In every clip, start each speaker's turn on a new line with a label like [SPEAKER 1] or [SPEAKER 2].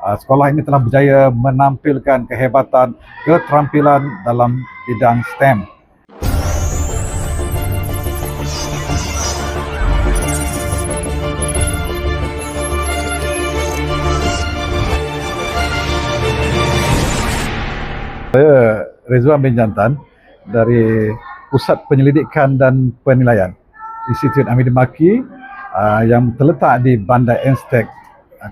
[SPEAKER 1] Sekolah ini telah berjaya menampilkan kehebatan, keterampilan dalam bidang STEM. Saya Rizwan bin Jantan dari Pusat Penyelidikan dan Penilaian Institut Amidi Maki yang terletak di Bandar Enstek,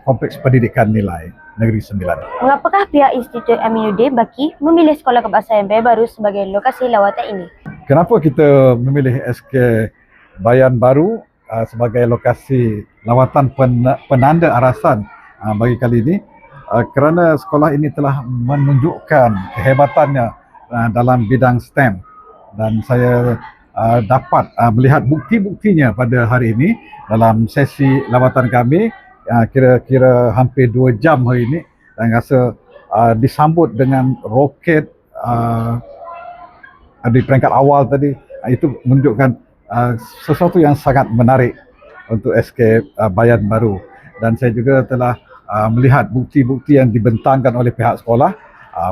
[SPEAKER 1] Kompleks Pendidikan Nilai Negeri Sembilan.
[SPEAKER 2] Mengapakah pihak Institut Amidi Maki memilih Sekolah Kebangsaan Bayan Baru sebagai lokasi lawatan ini?
[SPEAKER 1] Kenapa kita memilih SK Bayan Baru sebagai lokasi lawatan penanda arasan bagi kali ini? Kerana sekolah ini telah menunjukkan kehebatannya dalam bidang STEM, dan saya dapat melihat bukti-buktinya pada hari ini dalam sesi lawatan kami kira-kira hampir 2 jam hari ini, dan rasa disambut dengan roket di peringkat awal tadi. Itu menunjukkan sesuatu yang sangat menarik untuk SK Bayan Baru, dan saya juga telah melihat bukti-bukti yang dibentangkan oleh pihak sekolah,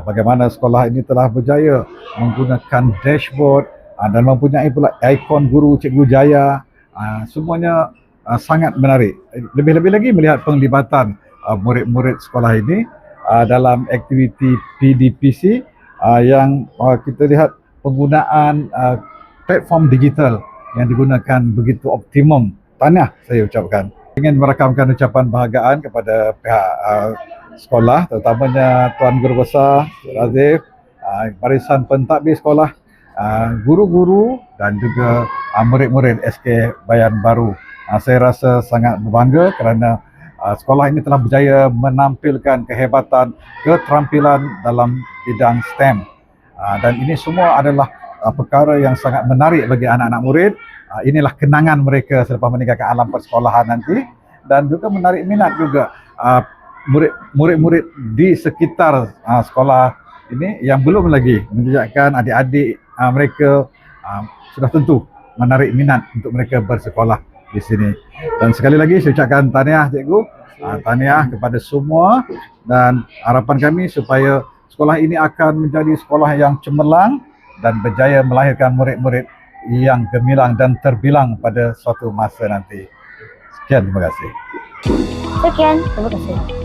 [SPEAKER 1] bagaimana sekolah ini telah berjaya menggunakan dashboard dan mempunyai pula ikon guru Cikgu Jaya. Semuanya sangat menarik. Lebih-lebih lagi melihat penglibatan murid-murid sekolah ini dalam aktiviti PDPC yang kita lihat penggunaan platform digital yang digunakan begitu optimum. Tahniah saya ucapkan. Ingin merakamkan ucapan bahagian kepada pihak sekolah, terutamanya Tuan Guru Besar Razif, barisan pentadbir sekolah, guru-guru dan juga murid-murid SK Bayan Baru. Saya rasa sangat berbangga kerana sekolah ini telah berjaya menampilkan kehebatan, keterampilan dalam bidang STEM. Dan ini semua adalah perkara yang sangat menarik bagi anak-anak murid. Inilah kenangan mereka selepas meninggalkan alam persekolahan nanti, dan juga menarik minat juga murid-murid di sekitar sekolah ini yang belum lagi menjejakkan adik-adik mereka, sudah tentu menarik minat untuk mereka bersekolah di sini. Dan sekali lagi saya ucapkan tahniah cikgu, tahniah kepada semua, dan harapan kami supaya sekolah ini akan menjadi sekolah yang cemerlang dan berjaya melahirkan murid-murid yang gemilang dan terbilang pada suatu masa nanti. Sekian, terima kasih.
[SPEAKER 2] Sekian, terima kasih.